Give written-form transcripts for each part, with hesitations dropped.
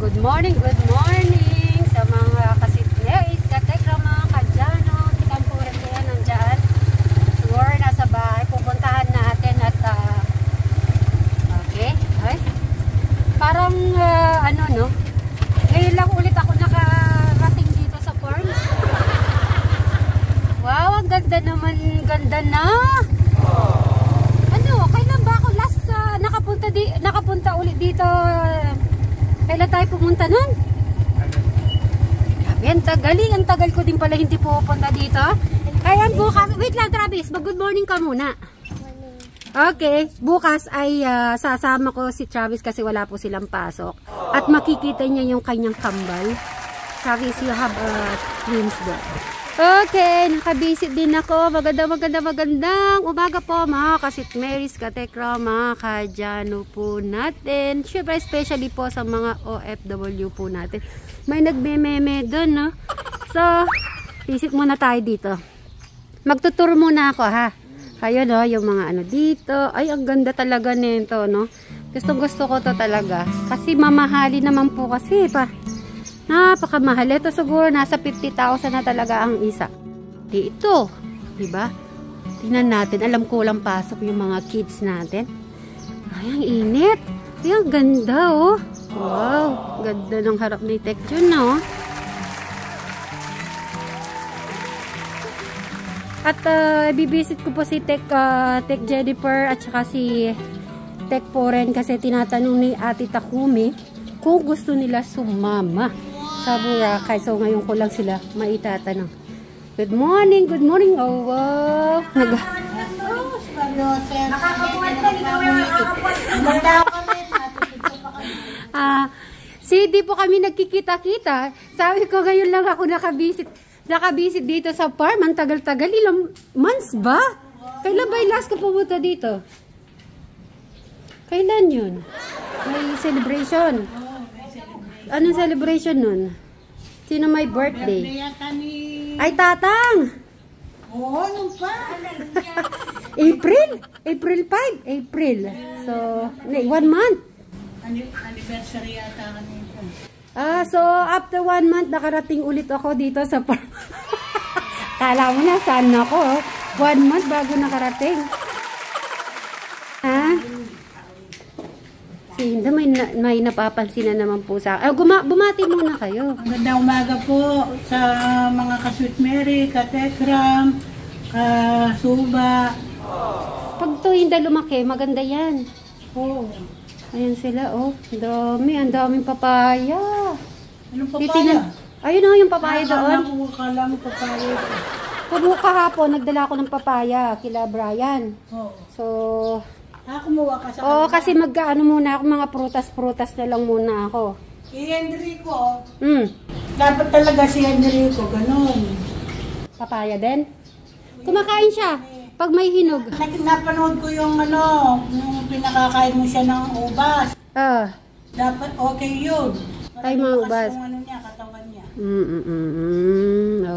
Good morning sa mga kasitneis, katekra, mga kadyano, kitang pura kaya nandyan. Siguro nasa bahay, pupuntahan natin at okay, ay, parang ano no, ngayon lang ulit ako nakarating dito sa farm. Wow, ang ganda naman, ganda na. Ano, kailan ba ako last nakapunta ulit dito? Kailan tayo pumunta nun? Grabe, ang tagal ko din pala hindi pupunta dito. Kaya bukas, wait lang Travis, good morning ka muna. Okay, bukas ay sasama ko si Travis kasi wala po silang pasok. At makikita niya yung kanyang kambal. Travis, you have twins there. Okay, nakabisit din ako. Magandang umaga po mga kasitmeris, katekra, mga kadyano po natin. Siyempre, especially po sa mga OFW po natin. May nagme-meme doon, no? So, visit muna tayo dito. Magtuturo muna ako, ha? Ayun, no? Yung mga ano dito. Ay, ang ganda talaga nito, no? Gusto ko to talaga. Kasi mamahali naman po kasi, pa. Napakamahal. Ito siguro nasa 50,000 na talaga ang isa. Ito, diba? Tingnan natin. Alam ko lang pasok yung mga kids natin. Ay, ang init. Ay, ang ganda, oh. Wow, ganda ng harap ni Tech Jun, no? At bibisit ko po si Tech Jennifer at saka si Tech Poren kasi tinatanong ni Ate Takumi kung gusto nila sumama sa Boracay. So ngayon ko lang sila maitatanong. Good morning. Oh, wow. Di po kami nagkikita-kita. Sabi ko ngayon lang ako nakabisit dito sa farm. Ang tagal-tagal. Ilang months ba? Kailan ba yung last ko pumunta dito? Kailan yun? May celebration. Anong celebration nun? Sino may birthday? Ay, Tatang! Oo, ano pa? April 5. April. So, 1 month. Anniversary yata kanito. So, after 1 month, nakarating ulit ako dito sa farm. Kala mo na, saan ako? 1 month bago nakarating. Ha? Hindi, may napapansin na naman po sa akin. Bumati muna kayo. Magandang umaga po sa mga ka-Sweet Mary, ka-Tekram, ka-Suba. Pag tuwing lumaki, maganda yan. Oo. Ayan sila, oh. Ang daming papaya. Anong papaya? Ayun o, yung papaya doon. Akala mo papaya. Kahapon, nagdala ko ng papaya kila Brian. Oo. So, kumuha ka sa kanila. Kasi magkaano muna ako, mga prutas na lang muna ako. Si Enrico, dapat talaga si Enrico, ganun. Papaya din? Kumakain siya pag may hinog. Napanood ko yung yung pinakakain mo siya ng ubas. Dapat okay yun. Ay, mga ubas. Yung niya, katawan niya.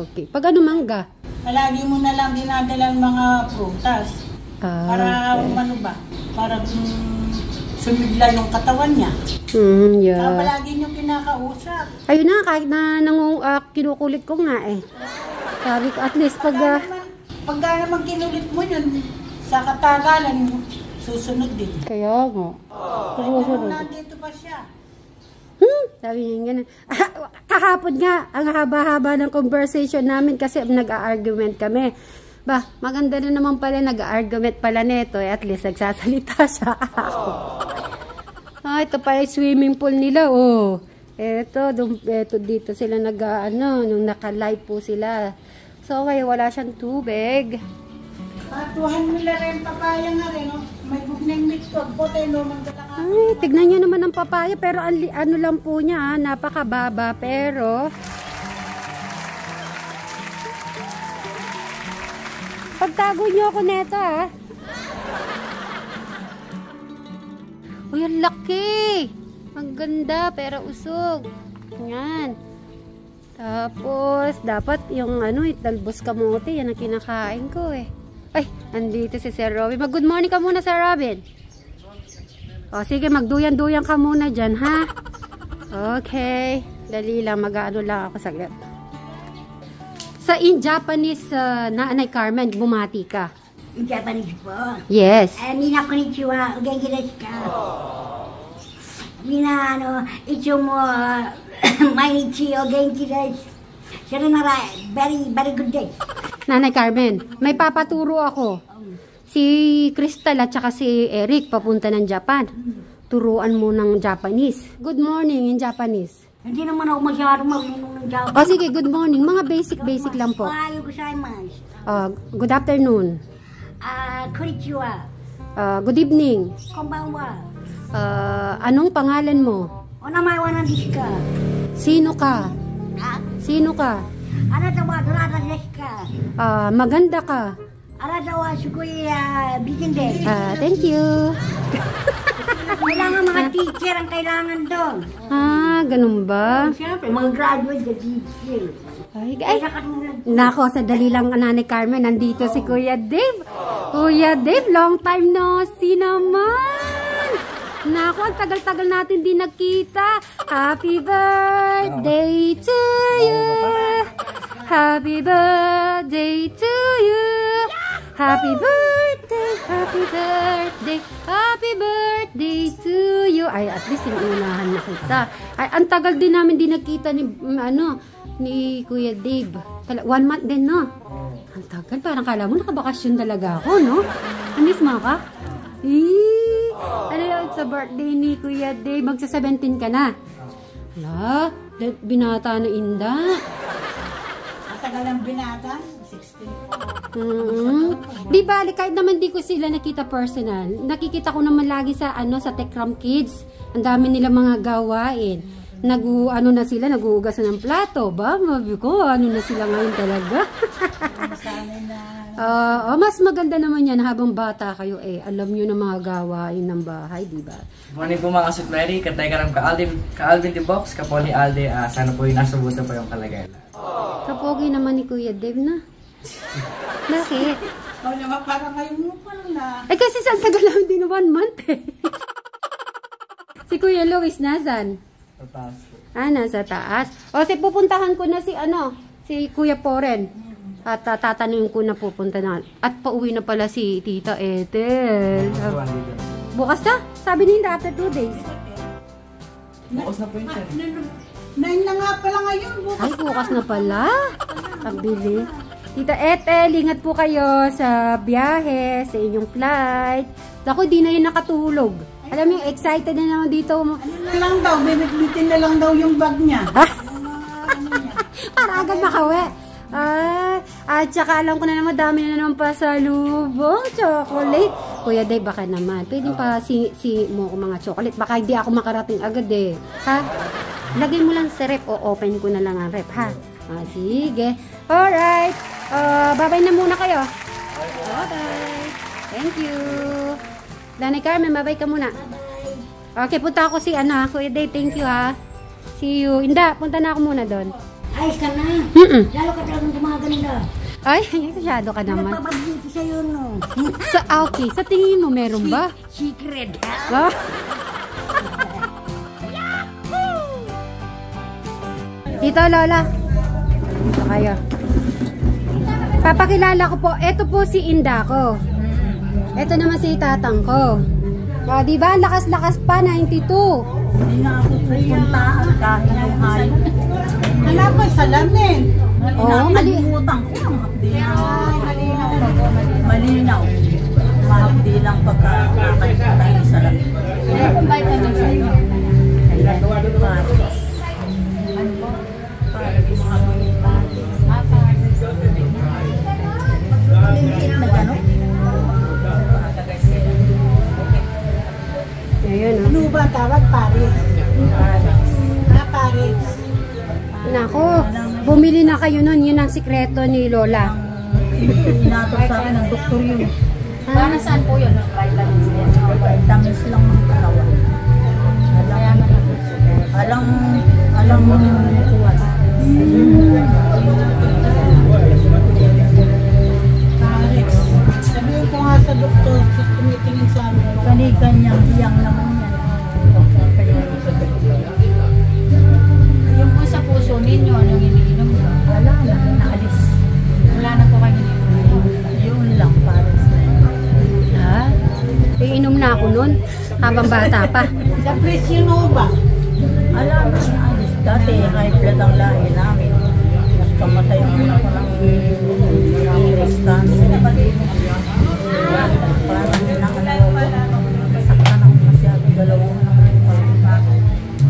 Okay. Pag mangga? Palagi mo na lang dinadalan mga prutas. Para para sumigla yung katawan niya. Yeah. Palagi niyo kinakausap. Ayun na, kahit na kinukulit ko nga eh. Sabi ko, at least pagka naman kinulit mo yun, sa katagalan, susunod din. Kaya nga. Susunod. Nandito pa siya. Sabi niya ganun. Kahapon nga, ang haba-haba ng conversation namin kasi nag-a-argument kami. Maganda na naman pala, nag-argument pala nito. At least nagsasalita siya. Ito pala yung swimming pool nila. Ito dito sila nung naka-live po sila. So, ngayon wala siyang tubig. Patuhan nila rin papaya nga rin. May bugning mitog. Ay, tignan nyo naman ang papaya. Pero ano lang po niya, napakababa. Pero pagtago nyo ako neto, ha? Uy, ang laki! Ang ganda, pero usog. Yan. Tapos, dapat yung talbos kamote, yan ang kinakain ko, eh. Ay, andito si Sir Robin. Good morning ka muna, Sir Robin. O, sige, magduyan-duyan ka muna dyan, ha? Okay. Dali lang, mag-ano lang ako saglit. Sa in Japanese, Nanay Carmen, bumati ka. In Japanese po. Yes. Mina konnichiwa, o genki desu ka? Mina, ichumo, mainichi, o genki desu. Sayonara, very, very good day. Nanay Carmen, may papaturo ako. Si Crystal at saka si Eric papunta ng Japan. Turuan mo ng Japanese. Good morning in Japanese. Hindi naman ako masyado marunong ng Japanese. O sige, good morning. Mga basic lang po. Ohayo gozaimasu. Good afternoon. Konnichiwa. Good evening. Konbanwa. Anong pangalan mo? Onamae wa nan desu ka? Sino ka? Sino ka? Anata wa dorata desu ka? Maganda ka. Anata wa sugoi bikin desu. Thank you. Kailangan mga teacher ang kailangan doon. Ganun ba? Siyempre, mga graduate na teacher. Ay, Nakatulad. nako, sadali lang, Nanay Carmen, nandito si Kuya Dave. Kuya Dave, long time no see naman. Nako, ang tagal-tagal natin di nagkita. Happy birthday to you. Happy birthday to you. Happy birthday, happy birthday, happy birthday to you. Ay, at least inuunahan na kita. Ay, ang tagal din namin di nagkita ni Kuya Dave. 1 month din, no? Ang tagal, parang kala mo nakabakasyon talaga ako, no? Namiss mo ka? It's a birthday ni Kuya Dave. Magsa-17 ka na. Hala, binata na Inda. Ang tagal ng binata, 16. Di bali, kahit naman di ko sila nakita personal. Nakikita ko naman lagi sa Techram Kids. Ang dami nila mga gawain. Na sila, naguugas na ng plato. Ba, mabi ko, na sila ngayon talaga. Mas maganda naman yan habang bata kayo alam nyo na mga gawain ng bahay, di ba? Morning po mga kasutleri, katay karam ka Alvin the Box, kaponi Alde, sana po yung nasa buto pa yung kalagayan. Kapogi naman ni Kuya Dave na. Bakit? Ikaw naman parang ngayon mo pa na. Ay kasi saan tagal lang din 1 month Si Kuya Luis nasan? Sa taas po. Nasa taas. O pupuntahan ko na si Kuya Poren. At tatanungin ko na pupunta na. At pauwi na pala si Tita Ethel. Bukas na? Sabi nila after 2 days. Bukas na po yun siya. 9 na nga pala ngayon. Ay, bukas na pala. Ang bilis. Tita Ethel, ingat po kayo sa biyahe, sa inyong flight. Ako, di na yun nakatulog. Alam mo, excited na naman dito. Ano na lang daw, bibit-bitin na lang daw yung bag niya. Para agad makawi. At saka alam ko na naman, dami na naman pasalubong, chocolate. Kuya Dave, baka naman. Pwede pa mo ko mga chocolate. Baka hindi ako makarating agad Ha? Lagay mo lang sa rep o open ko na lang ang rep, ha? Sige. Alright. Bye-bye na muna kayo. Bye-bye. Thank you. Nanay Carmen, bye-bye ka muna. Okay, punta ako Kuya Dave. Thank you, ha. See you. Inda, punta na ako muna doon. Ayos ka na. Lalo ka talagang gumaganda. Ay, masyado ka naman. Nagpapabuti sa'yo, no? Okay, sa tingin mo, meron ba? Secret, ha? Tito, Lola. Dito kayo. Papakilala ko po. Ito po si Inda ko. Ito naman si tatang ko. Diba? Lakas-lakas pa, 92. Hindi na ako pupunta kahit yung hayo. Hanapay salamin. Nakalimutan ko ang malinaw. Mahapdi lang pagka nakalimutan yung salamin. Kung ba'y ka nang sa'yo? Ano po? Lingkit na gano'n? Ayun, Ano ba tawag? Paris. Paris. Nako, bumili na kayo nun. Yun ang sikreto ni Lola. Inato sa akin ng doktor yun. Para saan po yun? Vitamins lang ng katawan. Alam mo kuwan. Paris. Sabihin ko nga sa doktor, tumitingin sa amin. Kani-kanyang iyang naman yan. habang bata pa. Sa presyo no ba? Alam mo, dati high blood ang lahi namin. Nagkamatay ang una ko ng breast cancer. Parang nasaktan ako masyado. Dalawang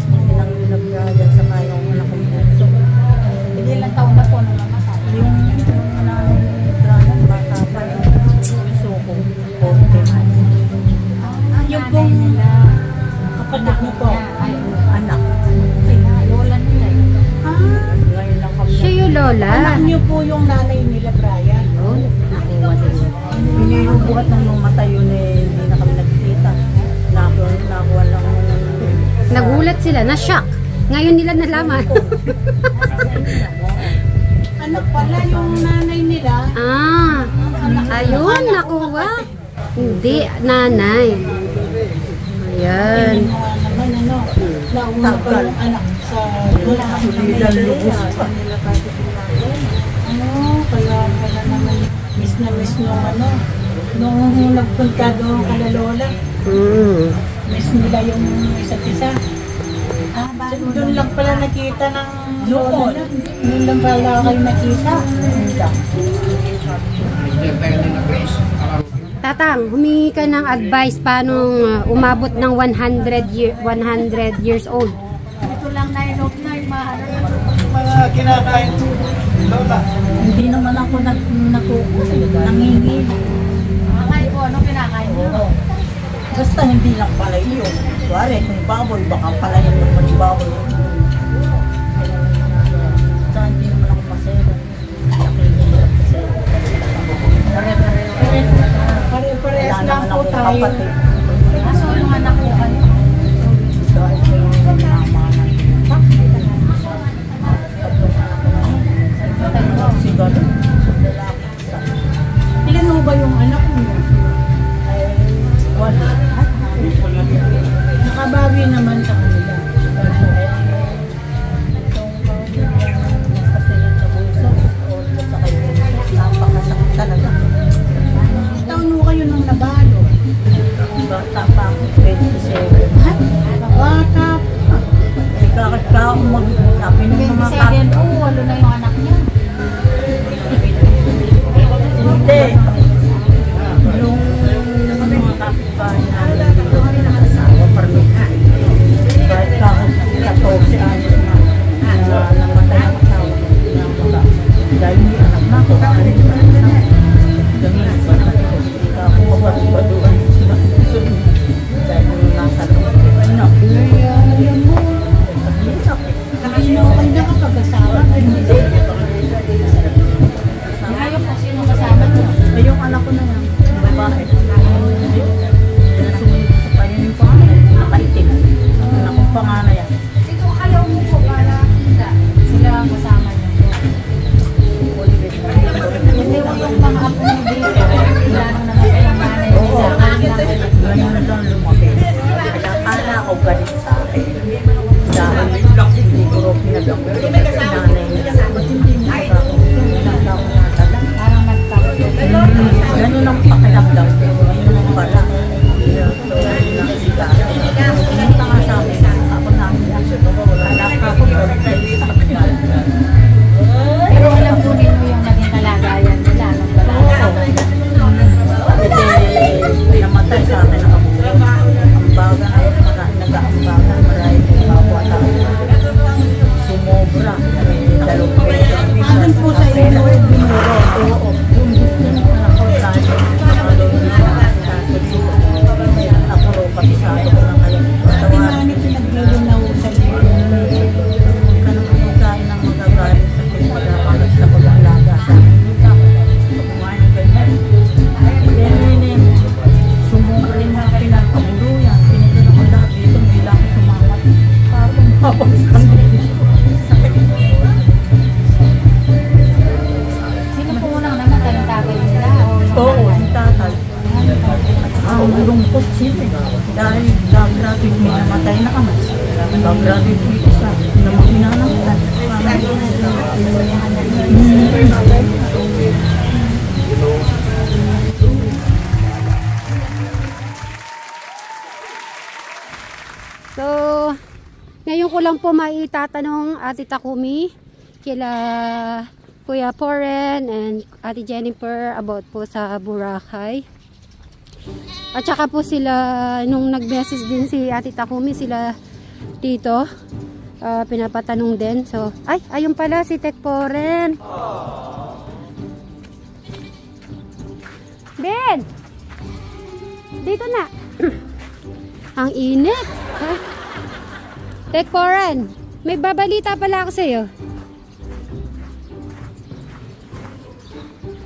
hindi lang naglayan sa kaya ng anak kong puso. Hindi lang taon na po nung namatay. Yung nanay ni Brian, bata pa yung puso ko. 40. Yung pong kapatid niyo po. Anak. Lola nila eh. Ngayon lang kami. Siya yung lola. Anak niyo po yung nanay nila, Brian. Oh, nakuha din. Hindi yung buhat nung namatay yun eh, hindi na kami nagkita. Nakuha lang. Nagulat sila, na-shock. Ngayon nila nalaman. Anak pala yung nanay nila. Ah, ayun, nakuha. Hindi, nanay. Ayan. Naman ano, nauna pa yung anak sa Hindi lang lubos pa. ano, kaya pala naman miss na miss nung ano, nung nagpunta doon kala Lola, miss nila yung isa't isa. Doon lang pala nakita ng Lola na. Doon lang pala kayo nakita. Tatang, humingi ka ng advice paano umabot ng 100 years old. Ito lang na yung mahal. Mga kinakain ko, Lola. Hindi naman ako nangingi. Akay po, anong kinakain niyo? Basta hindi lang pala yun. Kuwari, kung baboy, baka pala yun naman yung baboy. Basta hindi naman ako masaya. Nakihirap kasi. Pare-parehas Wala lang naman po akong tayo. kapatid. Aso yung anak ko kayo. Dahil ko yung mama na. Siguro. Ilan mo ba yung anak mo? Wala. Nakabawi naman sa kanila. Napakasakit talaga. Taon mo kayo nung nabalo? Bata pa ako, 27. Bata. Kakit ako sabi ng mga 27 po, walo na yung anak niya. Hindi. Yung mga kapitbahay namin dito kami nakasawa parmihan. Kahit kakit 14 anos na namatay ang asawa ko. Dahil hindi anak na ako, kakalit pa ang asawa. Ganun sa akin ko. Hindi ka ako mapaduan sila. Dahil nasa loob. Ano? Sino kayo nakapag-asawa? Hindi. Ngayon po, sino kasama niyo? Eh, yung anak ko na lang, yung babae. Sumunod sa kanya yung panganay, nakaitim. Anak kong panganay yan. Ito kayo po para kita. Sila ang kasama niyo. Hindi mo yung mga apo niyo dito. Wala nang namatay ang nanay nila. Ganun na lang lumaki. Kaya akala ko galit sa akin. Dahil hindi ko rin pinagawin. Nanay niya. Ba't hindi niya ba ako? Nasa ako natala. Parang nagtakot. Ganun ang pakiramdam ko. Ngayon ang pala. Nakasikaso. Pumunta nga sa amin. Ako namin. Anak ako. Galit sa akin. Pero alam po rin mo yung naging kalagayan nila ng babae. Hindi namatay sa akin ang abulo. Ang baga ay nag-aambagan. Maraming kapwa tayo. Sumobra. Dalawang peso. Adan po sa inyo, binuro. Oo. Kung gusto mo ako tayo. Ako ro patisado ko lang kayo. Pati nani pinagbilo na ho sa iyo. Kanang kumakain ng magagaling sa pinagpapalagay sa pag-alaga sa akin. Kumain ng ganyan. Then, sumubra rin na pinagpabuluyan. Pinagpabuluyan ako lahat dito. Hindi lang ako sumamat. Parang mapapaskan dito. Sakit. Sino po unang namatay yung tatay nila? Oo, si tatay. Ang lungkot sila. Dahil gagraduate may namatay na kami. Gagraduate may isa. Namang hinanamtan. Ngayon ko lang po maitatanong Ate Takumi, kila Kuya Poren and Ate Jennifer about po sa Boracay. At saka po sila, nung nag-message din si Ate Takumi, sila dito, pinapatanong din. So, ayun pala si Tek Poren. Ben! Dito na. Ang init. Tek Poren, may babalita pala ako sa'yo.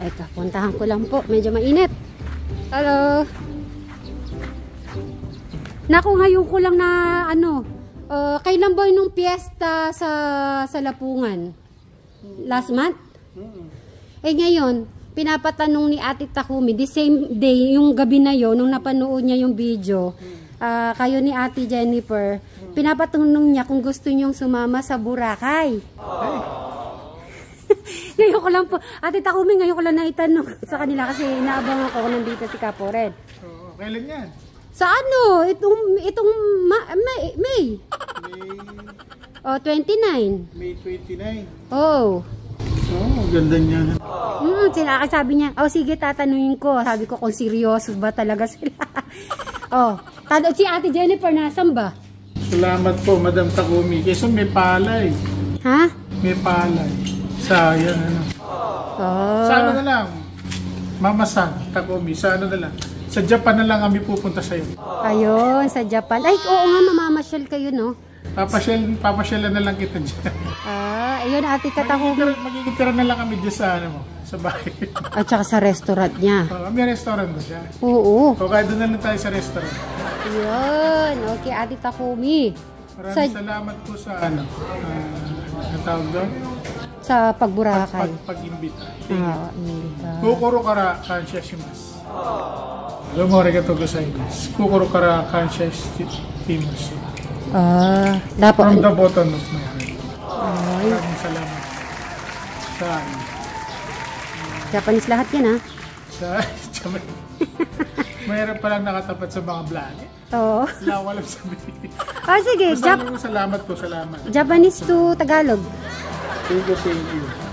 Ito, puntahan ko lang po. Medyo mainit. Hello. Naku, ngayon ko lang na kailan ba nung piyesta sa Lapungan? Last month? Eh ngayon, pinapatanong ni Ate Takumi, the same day, yung gabi na yon, nung napanood niya yung video, kayo ni Ate Jennifer, pinapatanong niya kung gusto niyong sumama sa Boracay. Ngayon ko lang po, Ate Takumi, ngayon ko lang naitanong sa kanila kasi inaabangan ko kung nandito si Kapored. Kailan yan? Sa ano? Itong May. 29. May 29. Oh. Ganda niya. Sabi niya, sige tatanungin ko. Sabi ko kung seryoso ba talaga sila. Si Ate Jennifer nasan ba? Salamat po, Madam Takumi. Kasi may palay. Ha? May palay. Sayang Sa ano na lang? Mama San, Takumi, sa ano na lang? Sa Japan na lang kami pupunta sa'yo. Ayun, sa Japan. Ay, oo nga, mamamasyal kayo, no? Papasyalan na lang kita dyan. Ayun, Ate Takumi. Magigitira na lang kami dyan sa sa bahay. At saka sa restaurant niya. May restaurant ba siya? Oo. O kaya doon na lang tayo sa restaurant. Ayun, okay, Ate Takumi. Maraming salamat po sa ang tawag doon? Sa Pagburakay. Pag-imbita. Kokoro kara kansya shimasu. Domo arigatou gozaimasu. Kokoro kara kansya shimasu. Dapat from the bottom of my heart. Maraming salamat sa Japanese lahat yan, ha? Sa mayroon palang nakatapat sa mga vlog. Oo. Wala ko alam sabihin. Sige. Salamat po. Japanese to Tagalog. Thank you.